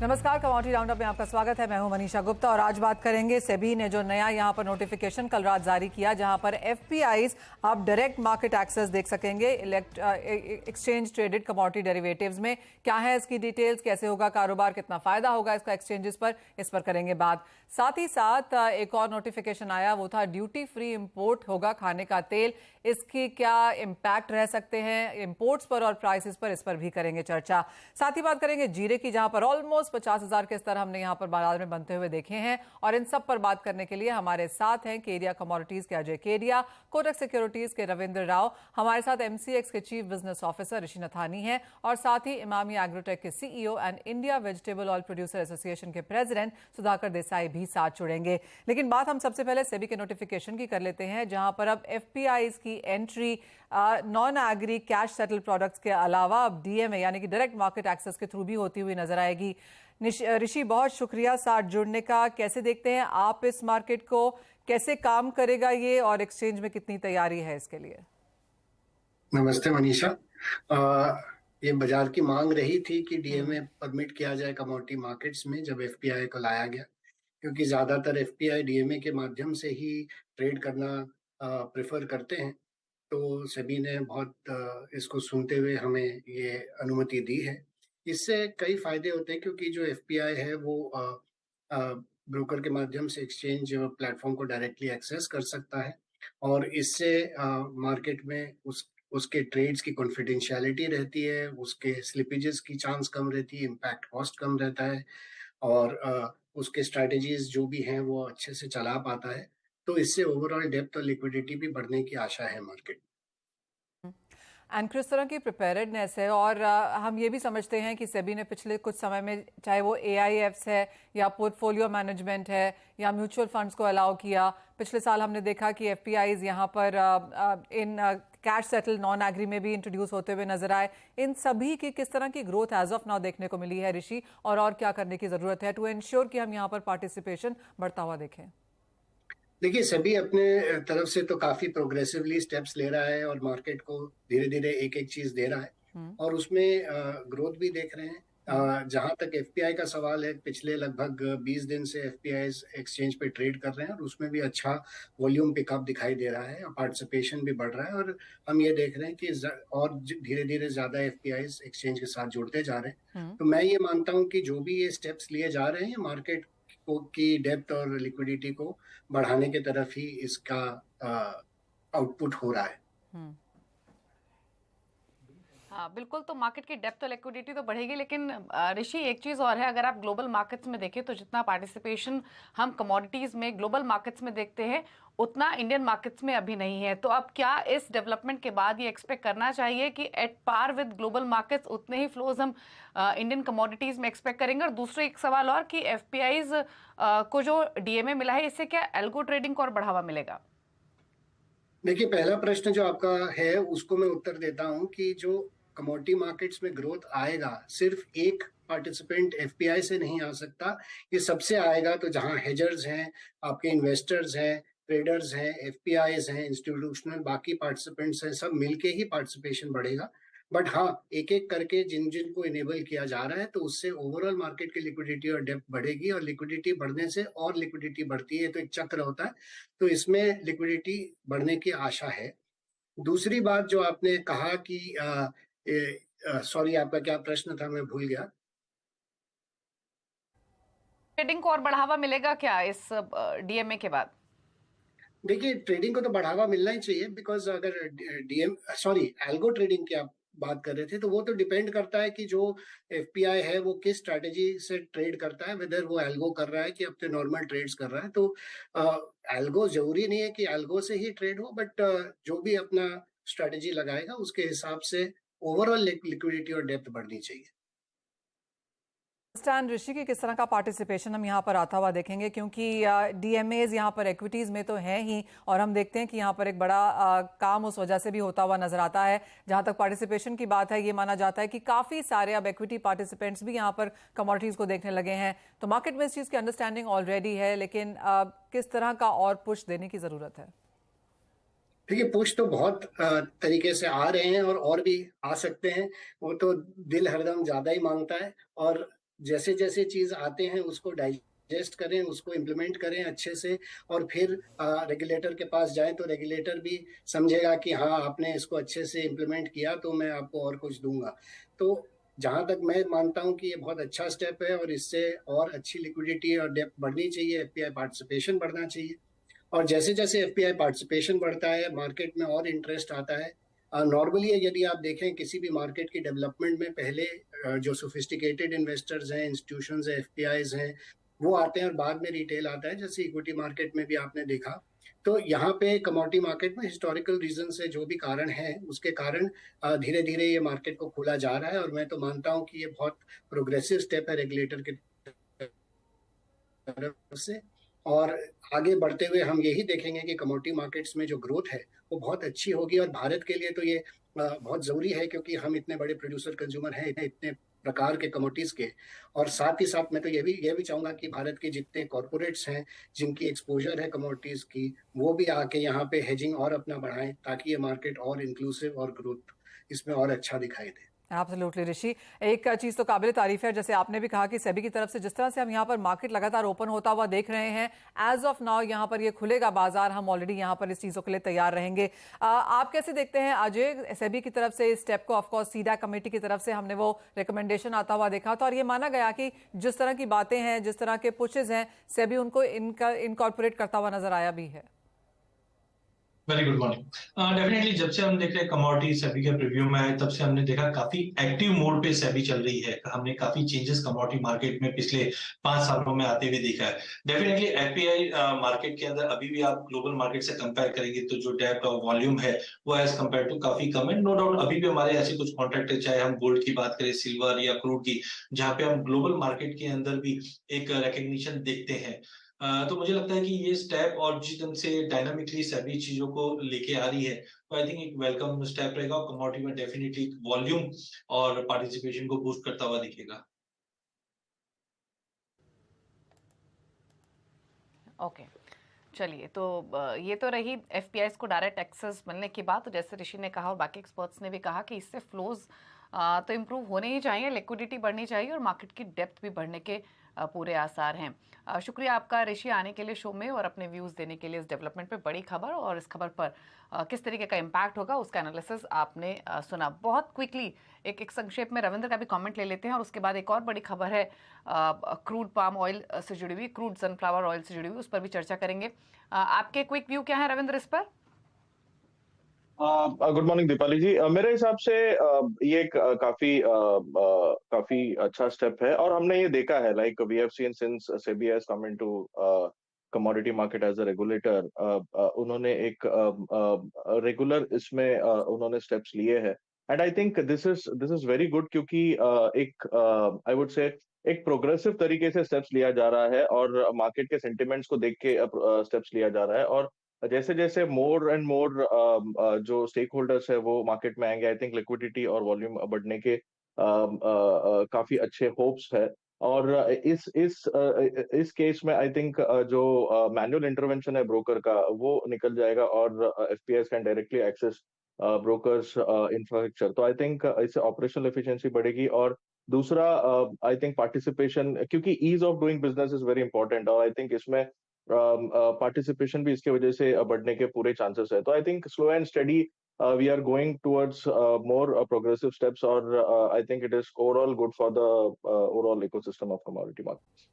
नमस्कार, commodity roundup में आपका स्वागत है। मैं हूं मनीषा गुप्ता और आज बात करेंगे सेबी ने जो नया यहां पर नोटिफिकेशन कल रात जारी किया, जहां पर एफपीआईज आप डायरेक्ट मार्केट एक्सेस देख सकेंगे एक्सचेंज ट्रेडेड कमोडिटी डेरिवेटिव्स में। क्या है इसकी डिटेल्स, कैसे होगा कारोबार, कितना फायदा होगा इसका एक्सचेंजेस पर, इस पर करेंगे बात। साथ ही साथ एक और नोटिफिकेशन आया, वो था ड्यूटी फ्री इंपोर्ट होगा खाने का तेल। इसकी क्या इम्पैक्ट रह सकते हैं इंपोर्ट्स पर और प्राइसेस पर, इस पर भी करेंगे चर्चा। साथ ही बात करेंगे जीरे की, जहां पर ऑलमोस्ट 50,000 के स्तर हमने यहां पर बाजार में बनते हुए देखे हैं। और इन सब पर बात करने के लिए हमारे साथ हैं केडिया कमोडिटीज के अजय केडिया, कोटक सिक्योरिटीज के रविंद्र राव, हमारे साथ एमसीएक्स के चीफ बिजनेस ऑफिसर ऋषि नथानी हैं, और साथ ही इमामी एग्रोटेक के CEO and India vegetable oil producer association के प्रेसिडेंट सुधाकर देसाई भी साथ जुड़ेंगे। लेकिन बात हम सबसे पहले सेबी के नोटिफिकेशन की कर लेते हैं, जहां पर अब एफपीआईज की entry non agree cash settle products के अलावा अब डीएमए यानी कि डायरेक्ट मार्केट एक्सेस के थ्रू भी होती हुई नजर आएगी। ऋषि, बहुत शुक्रिया साथ जुड़ने का। कैसे देखते हैं आप इस मार्केट को, कैसे काम करेगा ये, और एक्सचेंज में कितनी तैयारी है इसके लिए? नमस्ते मनीषा। ये बाजार की मांग रही थी कि डीएमए परमिट किया जाए कमोडिटी मार्केट्स में जब एफपीआई को लाया गया, क्योंकि ज्यादातर एफपीआई डीएमए के माध्यम से ही ट्रेड करना प्रेफर करते हैं। तो सेबी ने बहुत इसको सुनते हुए हमें ये अनुमति दी है। इससे कई फायदे होते हैं, क्योंकि जो एफपीआई है वो ब्रोकर के माध्यम से एक्सचेंज प्लेटफॉर्म को डायरेक्टली एक्सेस कर सकता है, और इससे मार्केट में उसके ट्रेड्स की कॉन्फिडेंशियलिटी रहती है, उसके स्लिपेजेस की चांस कम रहती है, इम्पैक्ट कॉस्ट कम रहता है, और उसके स्ट्रैटेजीज जो भी हैं वो अच्छे से चला पाता है। तो इससे ओवरऑल डेप्थ और लिक्विडिटी भी बढ़ने की आशा है मार्केट। एंड किस तरह की प्रिपेयर्डनेस है, और हम ये भी समझते हैं कि सेबी ने पिछले कुछ समय में, चाहे वो एआईएफ्स है या पोर्टफोलियो मैनेजमेंट है या म्यूचुअल फंड्स को अलाउ किया। पिछले साल हमने देखा कि एफपीआईज यहाँ पर in cash settle non agree में भी इंट्रोड्यूस होते हुए नजर आए। इन सभी की किस तरह की ग्रोथ एज ऑफ नाउ देखने को मिली है ऋषि, और क्या करने की जरूरत है टू एंश्योर कि हम यहाँ पर पार्टिसिपेशन बढ़ता हुआ देखें? देखिए, सभी अपने तरफ से तो काफी प्रोग्रेसिवली स्टेप्स ले रहा है और मार्केट को धीरे धीरे एक एक चीज दे रहा है, और उसमें ग्रोथ भी देख रहे हैं। जहां तक एफपीआई का सवाल है, पिछले लगभग 20 दिन से एफपीआई एक्सचेंज पे ट्रेड कर रहे हैं, और उसमें भी अच्छा वॉल्यूम पिकअप दिखाई दे रहा है और पार्टिसिपेशन भी बढ़ रहा है। और हम ये देख रहे हैं कि और धीरे धीरे ज्यादा एफपीआई एक्सचेंज के साथ जुड़ते जा रहे हैं। तो मैं ये मानता हूँ कि जो भी ये स्टेप्स लिए जा रहे हैं, मार्केट की डेप्थ और लिक्विडिटी को बढ़ाने की तरफ ही इसका आउटपुट हो रहा है। हाँ बिल्कुल, तो मार्केट की डेप्थ और लिक्विडिटी तो बढ़ेगी, लेकिन ऋषि एक चीज़ और है, अगर आप ग्लोबल मार्केट्स में देखें तो जितना पार्टिसिपेशन हम कमोडिटीज़ में ग्लोबल मार्केट्स में देखते हैं उतना इंडियन मार्केट्स में अभी नहीं है। तो अब क्या इस डेवलपमेंट के बाद ये एक्सपेक्ट करना चाहिए कि at par with global markets उतने ही फ्लोज हम इंडियन कमोडिटीज़ में एक्सपेक्ट करेंगे? और दूसरा एक सवाल और कि एफपीआईज को जो डीएमए मिला है, इससे क्या एल्गो ट्रेडिंग को और बढ़ावा मिलेगा? देखिए, पहला प्रश्न जो आपका है उसको मैं उत्तर देता हूं कि जो कमोडिटी मार्केट्स में ग्रोथ आएगा, सिर्फ एक पार्टिसिपेंट एफपीआई से नहीं आ सकता। ये सबसे आएगा। तो जहां हेजर्स हैं, आपके इन्वेस्टर्स हैं, ट्रेडर्स हैं, एफपीआईज हैं, इंस्टीट्यूशनल बाकी पार्टिसिपेंट्स हैं, सब मिलके ही पार्टिसिपेशन बढ़ेगा। बट हाँ, एक एक करके जिन जिन को इनेबल किया जा रहा है, तो उससे ओवरऑल मार्केट की लिक्विडिटी और डेप्थ बढ़ेगी, और लिक्विडिटी बढ़ने से और लिक्विडिटी बढ़ती है, तो एक चक्र होता है। तो इसमें लिक्विडिटी बढ़ने की आशा है। दूसरी बात जो आपने कहा कि सॉरी, आपका क्या प्रश्न था, मैं भूल गया। ट्रेडिंग को और बढ़ावा मिलेगा क्या इस डीएमए के बाद? देखिए, ट्रेडिंग को तो बढ़ावा मिलना ही चाहिए, बिकॉज अगर एल्गो ट्रेडिंग की आप बात कर रहे थे, तो वो तो डिपेंड करता है कि जो एफपीआई है वो किस स्ट्रैटेजी से ट्रेड करता है, वेदर वो एल्गो कर रहा है कि अपने नॉर्मल ट्रेड्स कर रहा है। तो एल्गो जरूरी नहीं है कि एल्गो से ही ट्रेड हो, बट जो भी अपना स्ट्रैटेजी लगाएगा उसके हिसाब से ओवरऑल लिक्विडिटी और डेप्थ बढ़नी चाहिए। स्टैंड ऋषि की किस तरह का पार्टिसिपेशन हम यहाँ पर आता हुआ देखेंगे, क्योंकि डीएमएज यहाँ पर इक्विटीज में तो हैं ही, और हम देखते हैं कि यहाँ पर एक बड़ा काम उस वजह से भी होता हुआ नजर आता है। जहाँ तक पार्टिसिपेशन की बात है, ये माना जाता है कि काफी सारे अब इक्विटी पार्टिसिपेंट्स भी यहाँ पर कमोडिटीज को देखने लगे हैं। तो मार्केट में इस चीज की अंडरस्टैंडिंग ऑलरेडी है, लेकिन किस तरह का और पुश देने की जरूरत है? देखिए, पुश तो बहुत तरीके से आ रहे हैं और भी आ सकते हैं। वो तो दिल हरदम ज्यादा ही मांगता है, और जैसे जैसे चीज आते हैं उसको डाइजेस्ट करें, उसको इम्प्लीमेंट करें अच्छे से, और फिर रेगुलेटर के पास जाएं तो रेगुलेटर भी समझेगा कि हाँ आपने इसको अच्छे से इम्प्लीमेंट किया तो मैं आपको और कुछ दूंगा। तो जहां तक मैं मानता हूं कि ये बहुत अच्छा स्टेप है, और इससे और अच्छी लिक्विडिटी और डेप्थ बढ़नी चाहिए, एफपीआई पार्टिसिपेशन बढ़ना चाहिए। और जैसे जैसे एफपीआई पार्टिसिपेशन बढ़ता है मार्केट में और इंटरेस्ट आता है। नॉर्मली यदि आप देखें किसी भी मार्केट की डेवलपमेंट में, पहले जो सोफिस्टिकेटेड इन्वेस्टर्स हैं, इंस्टीट्यूशंस हैं, एफपीआईज हैं, वो आते हैं और बाद में रिटेल आता है, जैसे इक्विटी मार्केट में भी आपने देखा। तो यहाँ पे कमोडिटी मार्केट में हिस्टोरिकल रीजन से जो भी कारण है उसके कारण धीरे धीरे ये मार्केट को खोला जा रहा है, और मैं तो मानता हूँ कि ये बहुत प्रोग्रेसिव स्टेप है रेगुलेटर के तरफ से। और आगे बढ़ते हुए हम यही देखेंगे कि कमोडिटी मार्केट्स में जो ग्रोथ है वो बहुत अच्छी होगी, और भारत के लिए तो ये बहुत जरूरी है, क्योंकि हम इतने बड़े प्रोड्यूसर कंज्यूमर हैं इतने प्रकार के कमोडिटीज के। और साथ ही साथ मैं तो ये भी चाहूंगा कि भारत के जितने कॉरपोरेट्स हैं जिनकी एक्सपोजर है कमोडिटीज की, वो भी आके यहाँ पे हेजिंग और अपना बढ़ाएं, ताकि ये मार्केट और इंक्लूसिव और ग्रोथ इसमें और अच्छा दिखाई दे। एब्सोल्युटली ऋषि, एक चीज तो काबिल तारीफ है, जैसे आपने भी कहा कि सेबी की तरफ से जिस तरह से हम यहाँ पर मार्केट लगातार ओपन होता हुआ देख रहे हैं, एज ऑफ नाउ यहाँ पर ये खुलेगा बाजार, हम ऑलरेडी यहाँ पर इस चीजों के लिए तैयार रहेंगे। आप कैसे देखते हैं अजय, सेबी की तरफ से इस स्टेप को, ऑफकोर्स सीडा कमेटी की तरफ से हमने वो रिकमेंडेशन आता हुआ देखा था, और ये माना गया कि जिस तरह की बातें हैं, जिस तरह के पुशेज हैं, सेबी उनको इनकॉर्पोरेट करता हुआ नजर आया भी है। Very good morning. डेफिनेटली जब से हम देख रहे हैं कमोडिटी सेबी के प्रीव्यू में आए, तब से हमने देखा काफी एक्टिव मोड पे सेबी चल रही है। हमने काफी चेंजेस कमोडिटी मार्केट में पिछले 5 सालों में आते हुए देखा है। डेफिनेटली एफपीआई मार्केट के अंदर अभी भी आप ग्लोबल मार्केट से कंपेयर करेंगे तो जो डेप्थ और वॉल्यूम है वो एज कम्पेयर टू काफी कम है। नो डाउट अभी भी हमारे ऐसे कुछ कॉन्ट्रैक्ट है, चाहे हम गोल्ड की बात करें, सिल्वर या क्रूड की, जहां पे हम ग्लोबल मार्केट के अंदर भी एक रिकग्निशन देखते हैं। तो मुझे लगता है कि ये स्टेप और जिस ढंग से डायनामिकली सभी चीजों को लेके आ रही है, तो आई थिंक एक वेलकम स्टेप रहेगा, और कमोडिटी में डेफिनेटली वॉल्यूम और पार्टिसिपेशन को बूस्ट करता हुआ दिखेगा। ओके, चलिए, तो ये तो रही एफपीआईज को डायरेक्ट एक्सेस मिलने की बात। तो जैसे ऋषि ने कहा और बाकी एक्सपर्ट्स ने भी कहा कि इससे फ्लोज तो इम्प्रूव होने ही चाहिए, लिक्विडिटी बढ़नी चाहिए और मार्केट की डेप्थ भी बढ़ने के पूरे आसार हैं। शुक्रिया आपका ऋषि आने के लिए शो में और अपने व्यूज़ देने के लिए इस डेवलपमेंट पे। बड़ी खबर और इस खबर पर किस तरीके का इम्पैक्ट होगा उसका एनालिसिस आपने सुना। बहुत क्विकली एक संक्षेप में रविंद्र का भी कमेंट ले लेते हैं, और उसके बाद एक और बड़ी खबर है क्रूड पाम ऑयल से जुड़ी हुई, क्रूड सनफ्लावर ऑयल से जुड़ी हुई, उस पर भी चर्चा करेंगे। आपके क्विक व्यू क्या है रविंद्र इस पर? गुड मॉर्निंग दीपाली जी। मेरे हिसाब से ये एक काफी अच्छा स्टेप है, और हमने ये देखा है, like we have seen since SEBI has come into commodity market as a regulator, उन्होंने एक रेगुलर इसमें उन्होंने स्टेप्स लिए हैं, and I think this is very good, क्योंकि एक आई वुड से एक प्रोग्रेसिव तरीके से स्टेप्स लिया जा रहा है, और मार्केट के सेंटिमेंट्स को देख के स्टेप्स लिया जा रहा है। और जैसे जैसे मोर एंड मोर जो स्टेक होल्डर्स है वो मार्केट में आएंगे, आई थिंक लिक्विडिटी और वॉल्यूम बढ़ने के काफी अच्छे होप्स है। और इस केस में आई थिंक जो मैनुअल इंटरवेंशन है ब्रोकर का वो निकल जाएगा, और FPS can directly access brokers infrastructure. तो आई थिंक इससे ऑपरेशनल एफिशिएंसी बढ़ेगी। और दूसरा आई थिंक पार्टिसिपेशन, क्योंकि ease of doing business is very important, और आई थिंक इसमें पार्टिसिपेशन भी इसके वजह से बढ़ने के पूरे चांसेस है। तो I think slow and steady we are going towards more progressive steps, और I think it is overall good for the overall ecosystem of commodity markets.